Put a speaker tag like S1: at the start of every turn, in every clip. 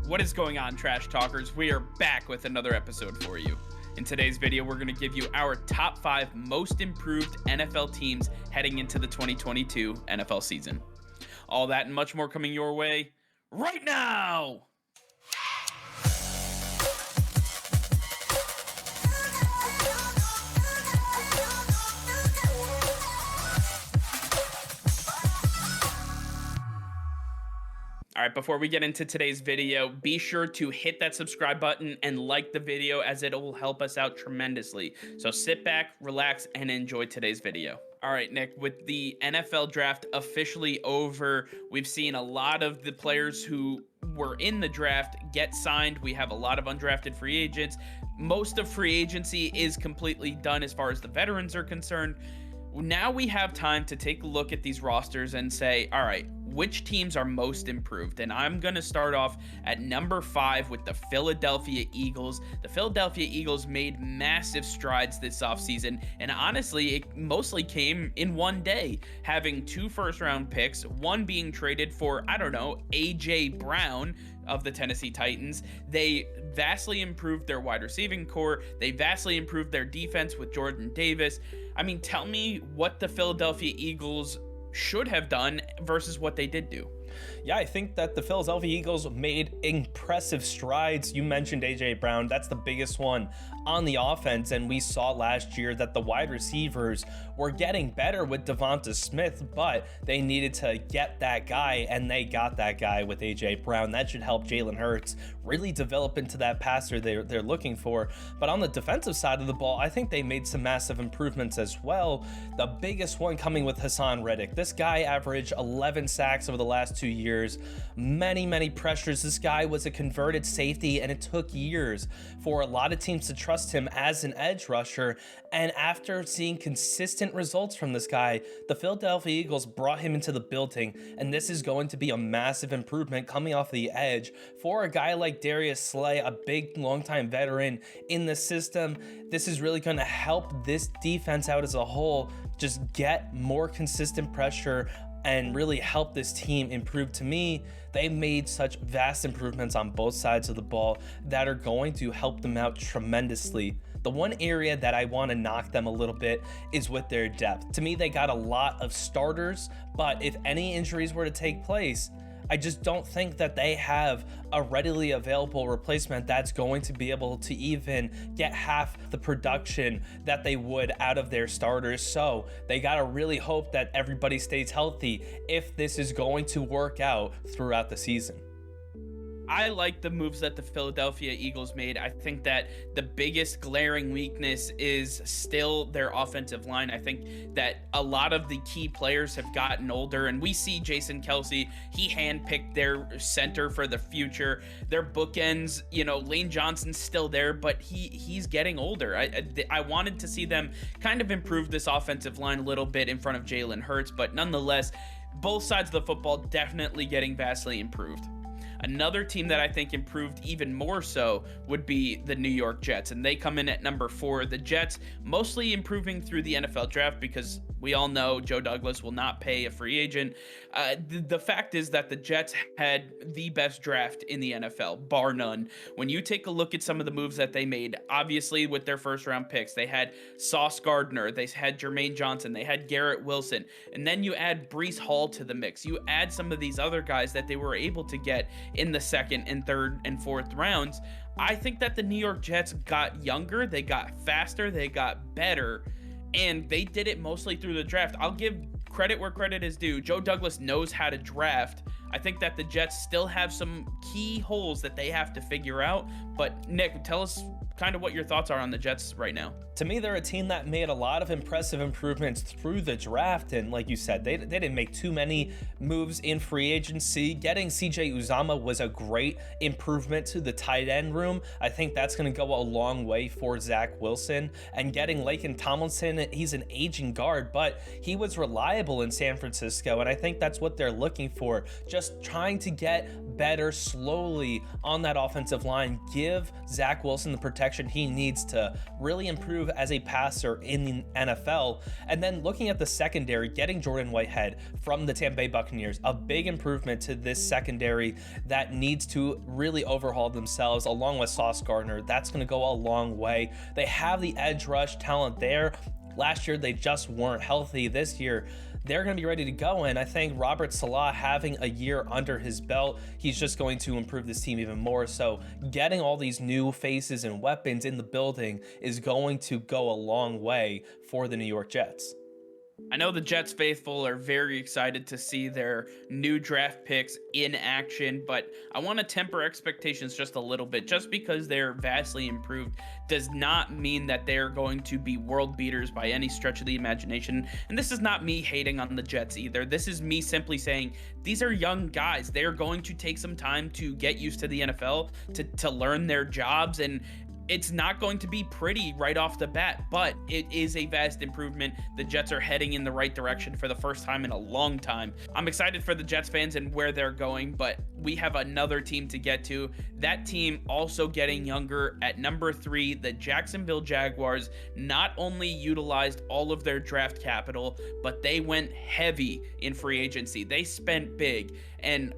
S1: What is going on, Trash Talkers? We are back with another episode for you. In today's video, we're going to give you our top 5 most improved NFL teams heading into the 2022 NFL season. All that and much more coming your way right now! All right, before we get into today's video, be sure to hit that subscribe button and like the video as it will help us out tremendously. So sit back, relax, and enjoy today's video. All right, Nick, with the NFL draft officially over, we've seen a lot of the players who were in the draft get signed. We have a lot of undrafted free agents. Most of free agency is completely done as far as the veterans are concerned. Now we have time to take a look at these rosters and say, all right, which teams are most improved? And I'm going to start off at number 5 with the Philadelphia Eagles. The Philadelphia Eagles made massive strides this offseason, and honestly, it mostly came in one day, having 2 first-round picks, one being traded for, A.J. Brown of the Tennessee Titans. They vastly improved their wide receiving core. They vastly improved their defense with Jordan Davis. I mean, tell me what the Philadelphia Eagles should have done versus what they did do.
S2: Yeah, I think that the Philadelphia Eagles made impressive strides. You mentioned A.J. Brown. That's the biggest one on the offense, and we saw last year that the wide receivers were getting better with Devonta Smith, but they needed to get that guy, and they got that guy with A.J. Brown. That should help Jalen Hurts really develop into that passer they're looking for. But on the defensive side of the ball, I think they made some massive improvements as well. The biggest one coming with Hassan Reddick. This guy averaged 11 sacks over the last 2 years. Many pressures. This guy was a converted safety, and it took years for a lot of teams to trust him as an edge rusher. And after seeing consistent results from this guy, the Philadelphia Eagles brought him into the building, and this is going to be a massive improvement coming off the edge for a guy like Darius Slay, a big longtime veteran in the system. This is really going to help this defense out as a whole, just get more consistent pressure and really help this team improve. To me, they made such vast improvements on both sides of the ball that are going to help them out tremendously. The one area that I want to knock them a little bit is with their depth. To me, they got a lot of starters, but if any injuries were to take place, I just don't think that they have a readily available replacement that's going to be able to even get half the production that they would out of their starters. So they got to really hope that everybody stays healthy if this is going to work out throughout the season.
S1: I like the moves that the Philadelphia Eagles made. I think that the biggest glaring weakness is still their offensive line. I think that a lot of the key players have gotten older, and we see Jason Kelce, he handpicked their center for the future. Their bookends, Lane Johnson's still there, but he's getting older. I wanted to see them kind of improve this offensive line a little bit in front of Jalen Hurts, but nonetheless, both sides of the football definitely getting vastly improved. Another team that I think improved even more so would be the New York Jets, and they come in at number 4. The Jets mostly improving through the NFL draft because we all know Joe Douglas will not pay a free agent. The fact is that the Jets had the best draft in the NFL, bar none. When you take a look at some of the moves that they made, obviously with their first round picks, they had Sauce Gardner, they had Jermaine Johnson, they had Garrett Wilson, and then you add Breece Hall to the mix. You add some of these other guys that they were able to get in the 2nd and 3rd and 4th rounds. I think that the New York Jets got younger, they got faster, they got better, and they did it mostly through the draft. I'll give credit where credit is due. Joe Douglas knows how to draft. I think that the Jets still have some key holes that they have to figure out. But Nick, tell us kind of what your thoughts are on the Jets right now.
S2: To me, they're a team that made a lot of impressive improvements through the draft. And like you said, they didn't make too many moves in free agency. Getting CJ Uzomah was a great improvement to the tight end room. I think that's going to go a long way for Zach Wilson. And getting Laken Tomlinson, he's an aging guard, but he was reliable in San Francisco. And I think that's what they're looking for. Just trying to get better slowly on that offensive line. Give Zach Wilson the protection he needs to really improve improve as a passer in the NFL. And then looking at the secondary, getting Jordan Whitehead from the Tampa Bay Buccaneers, a big improvement to this secondary that needs to really overhaul themselves, along with Sauce Gardner. That's going to go a long way. They have the edge rush talent there. Last year, they just weren't healthy. This year, they're going to be ready to go. And I think Robert Saleh having a year under his belt, he's just going to improve this team even more. So getting all these new faces and weapons in the building is going to go a long way for the New York Jets.
S1: I know the Jets faithful are very excited to see their new draft picks in action, but I want to temper expectations just a little bit. Just because they're vastly improved does not mean that they're going to be world beaters by any stretch of the imagination. And this is not me hating on the Jets either. This is me simply saying these are young guys. They're going to take some time to get used to the NFL, to learn their jobs, and it's not going to be pretty right off the bat, but it is a vast improvement. The Jets are heading in the right direction for the first time in a long time. I'm excited for the Jets fans and where they're going, but we have another team to get to. That team also getting younger at number 3, the Jacksonville Jaguars not only utilized all of their draft capital, but they went heavy in free agency. They spent big, and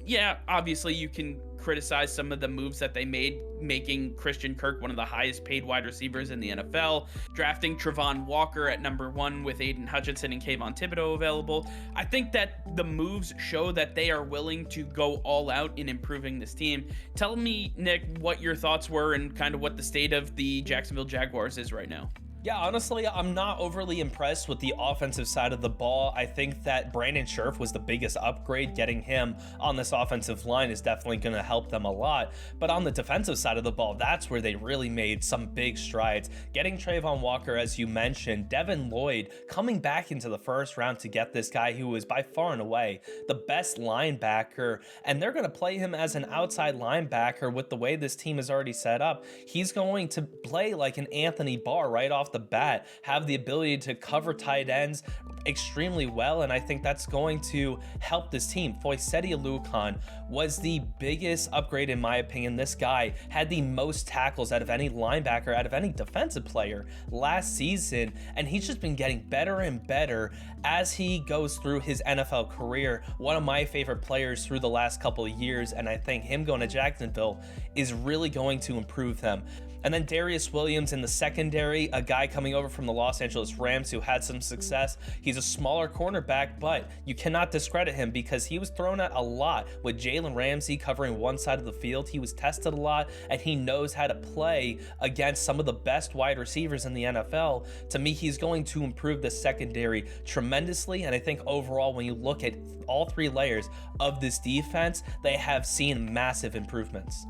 S1: yeah, obviously you can criticize some of the moves that they made, making Christian Kirk one of the highest paid wide receivers in the NFL, drafting Travon Walker at number 1 with Aiden Hutchinson and Kayvon Thibodeau available. I think that the moves show that they are willing to go all out in improving this team. Tell me, Nick, what your thoughts were and kind of what the state of the Jacksonville Jaguars is right now.
S2: Yeah, honestly, I'm not overly impressed with the offensive side of the ball. I think that Brandon Scherff was the biggest upgrade. Getting him on this offensive line is definitely going to help them a lot. But on the defensive side of the ball, that's where they really made some big strides. Getting Travon Walker, as you mentioned, Devin Lloyd coming back into the first round to get this guy who was by far and away the best linebacker. And they're going to play him as an outside linebacker with the way this team is already set up. He's going to play like an Anthony Barr right off the bat, have the ability to cover tight ends extremely well, and I think that's going to help this team. Foyesete Aluakon was the biggest upgrade in my opinion. This guy had the most tackles out of any linebacker, out of any defensive player last season, and he's just been getting better and better as he goes through his NFL career. One of my favorite players through the last couple of years, and I think him going to Jacksonville is really going to improve them. And then Darius Williams in the secondary, a guy coming over from the Los Angeles Rams who had some success. He's a smaller cornerback, but you cannot discredit him because he was thrown at a lot with Jalen Ramsey covering one side of the field. He was tested a lot, and he knows how to play against some of the best wide receivers in the NFL. To me, he's going to improve the secondary tremendously, and I think overall, when you look at all 3 layers of this defense, they have seen massive improvements.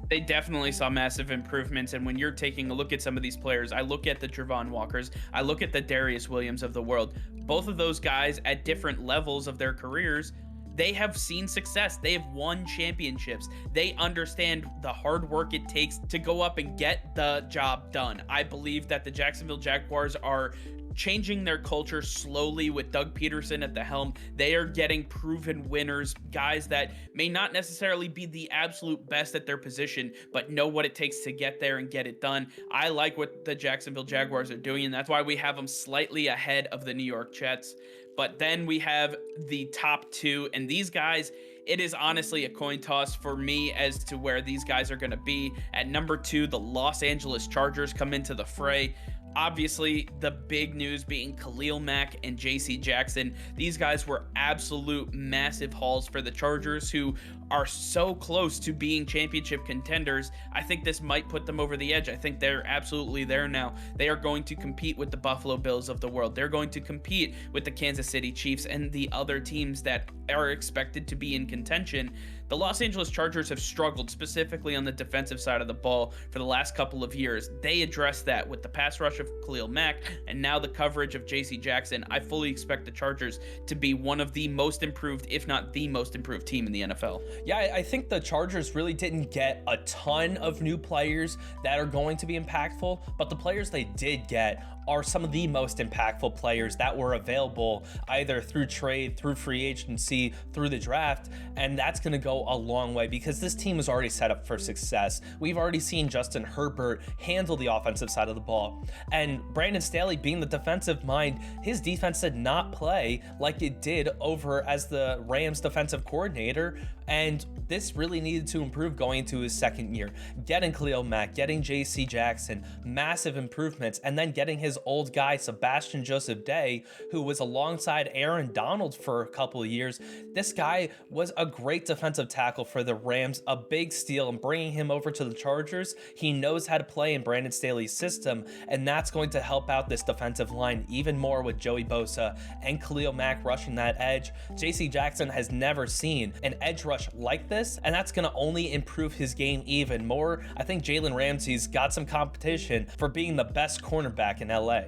S1: They definitely saw massive improvements, and when you're taking a look at some of these players, I look at the Travon Walkers, I look at the Darius Williams of the world. Both of those guys at different levels of their careers, they have seen success. They have won championships. They understand the hard work it takes to go up and get the job done. I believe that the Jacksonville Jaguars are changing their culture slowly with Doug Peterson at the helm. They are getting proven winners, guys that may not necessarily be the absolute best at their position, but know what it takes to get there and get it done. I like what the Jacksonville Jaguars are doing, and that's why we have them slightly ahead of the New York Jets. But then we have the top 2, and these guys, it is honestly a coin toss for me as to where these guys are going to be. At number 2, the Los Angeles Chargers come into the fray. Obviously, the big news being Khalil Mack and J.C. Jackson. These guys were absolute massive hauls for the Chargers, who are so close to being championship contenders. I think this might put them over the edge. I think they're absolutely there now. They are going to compete with the Buffalo Bills of the world. They're going to compete with the Kansas City Chiefs and the other teams that are expected to be in contention. The Los Angeles Chargers have struggled specifically on the defensive side of the ball for the last couple of years. They addressed that with the pass rush of Khalil Mack and now the coverage of J.C. Jackson. I fully expect the Chargers to be one of the most improved, if not the most improved team in the NFL.
S2: Yeah, I think the Chargers really didn't get a ton of new players that are going to be impactful, but the players they did get are some of the most impactful players that were available either through trade, through free agency, through the draft, and that's going to go a long way because this team is already set up for success. We've already seen Justin Herbert handle the offensive side of the ball, and Brandon Staley being the defensive mind, his defense did not play like it did over as the Rams defensive coordinator, and this really needed to improve going into his second year. Getting Khalil Mack, getting JC Jackson, massive improvements, and then getting his old guy Sebastian Joseph Day, who was alongside Aaron Donald for a couple of years. This guy was a great defensive tackle for the Rams, a big steal, and bringing him over to the Chargers, he knows how to play in Brandon Staley's system, and that's going to help out this defensive line even more with Joey Bosa and Khalil Mack rushing that edge. JC Jackson has never seen an edge rush like this, and that's going to only improve his game even more. I think Jalen Ramsey's got some competition for being the best cornerback in LA.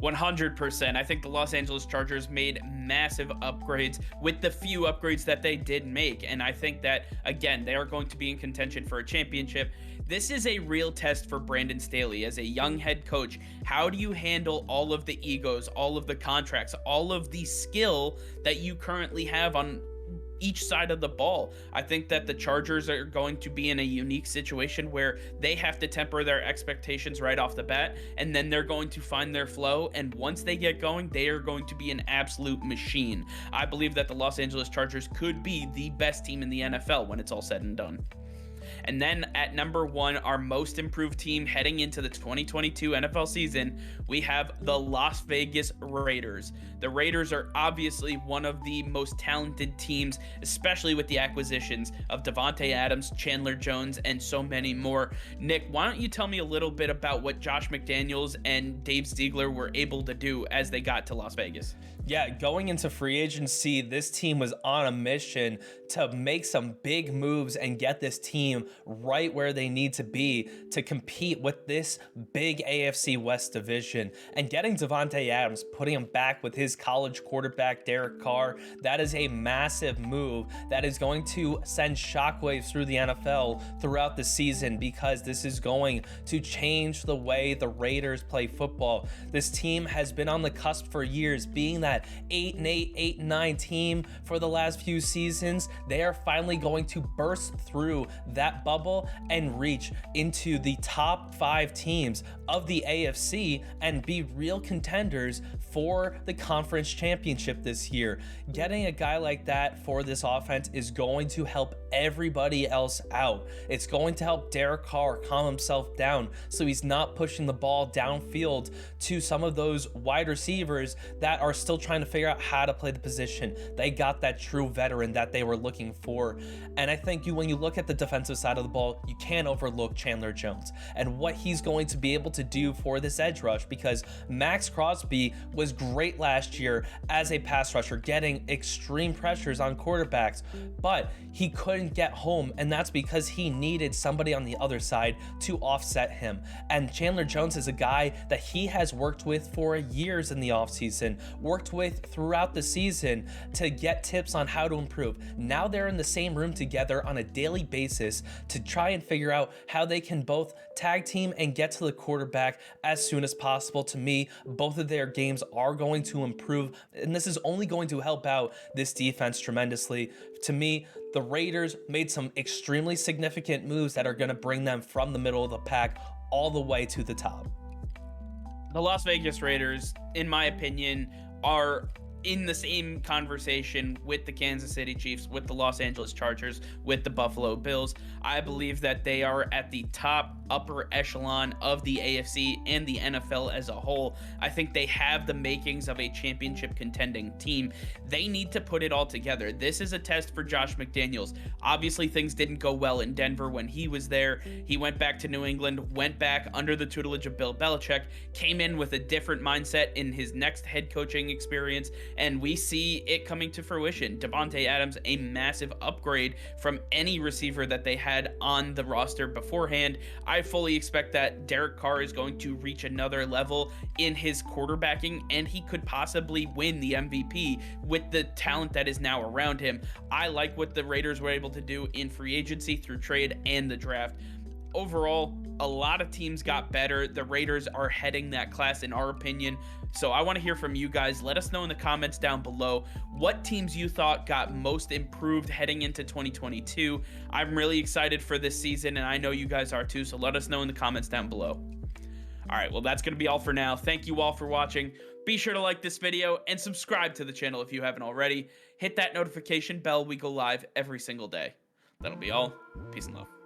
S1: 100%. I think the Los Angeles Chargers made massive upgrades with the few upgrades that they did make. And I think that, again, they are going to be in contention for a championship. This is a real test for Brandon Staley as a young head coach. How do you handle all of the egos, all of the contracts, all of the skill that you currently have on each side of the ball? I think that the Chargers are going to be in a unique situation where they have to temper their expectations right off the bat, and then they're going to find their flow, and once they get going, they are going to be an absolute machine. I believe that the Los Angeles Chargers could be the best team in the NFL when it's all said and done. And then at number 1, our most improved team heading into the 2022 NFL season, we have the Las Vegas Raiders. The Raiders are obviously one of the most talented teams, especially with the acquisitions of Davante Adams, Chandler Jones, and so many more. Nick, why don't you tell me a little bit about what Josh McDaniels and Dave Ziegler were able to do as they got to Las Vegas?
S2: Yeah, going into free agency, this team was on a mission to make some big moves and get this team right where they need to be to compete with this big AFC West division. And getting Davante Adams, putting him back with his college quarterback, Derek Carr, that is a massive move that is going to send shockwaves through the NFL throughout the season, because this is going to change the way the Raiders play football. This team has been on the cusp for years, being that 8-8, 8-9 team for the last few seasons. They are finally going to burst through that bubble and reach into the top 5 teams of the AFC and be real contenders for the conference championship this year. Getting a guy like that for this offense is going to help everybody else out. It's going to help Derek Carr calm himself down so he's not pushing the ball downfield to some of those wide receivers that are still trying to figure out how to play the position. They got that true veteran that they were looking for. And I think when you look at the defensive side of the ball, you can't overlook Chandler Jones and what he's going to be able to do for this edge rush, because Max Crosby was great last year as a pass rusher, getting extreme pressures on quarterbacks, but he couldn't get home, and that's because he needed somebody on the other side to offset him. And Chandler Jones is a guy that he has worked with for years in the offseason, worked with throughout the season to get tips on how to improve. Now they're in the same room together on a daily basis to try and figure out how they can both tag team and get to the quarterback as soon as possible. To me, both of their games are going to improve, and this is only going to help out this defense tremendously. To me, the Raiders made some extremely significant moves that are going to bring them from the middle of the pack all the way to the top.
S1: The Las Vegas Raiders, in my opinion, are in the same conversation with the Kansas City Chiefs, with the Los Angeles Chargers, with the Buffalo Bills. I believe that they are at the top upper echelon of the AFC and the NFL as a whole. I think they have the makings of a championship contending team. They need to put it all together. This is a test for Josh McDaniels. Obviously, things didn't go well in Denver when he was there. He went back to New England, went back under the tutelage of Bill Belichick, came in with a different mindset in his next head coaching experience, and we see it coming to fruition. Davante Adams, a massive upgrade from any receiver that they had on the roster beforehand. I fully expect that Derek Carr is going to reach another level in his quarterbacking, and he could possibly win the MVP with the talent that is now around him. I like what the Raiders were able to do in free agency through trade and the draft. overall, a lot of teams got better. The Raiders are heading that class, in our opinion. So I want to hear from you guys. Let us know in the comments down below what teams you thought got most improved heading into 2022. I'm really excited for this season, and I know you guys are too. So let us know in the comments down below. All right, well, that's going to be all for now. Thank you all for watching. Be sure to like this video and subscribe to the channel if you haven't already. Hit that notification bell. We go live every single day. That'll be all. Peace and love.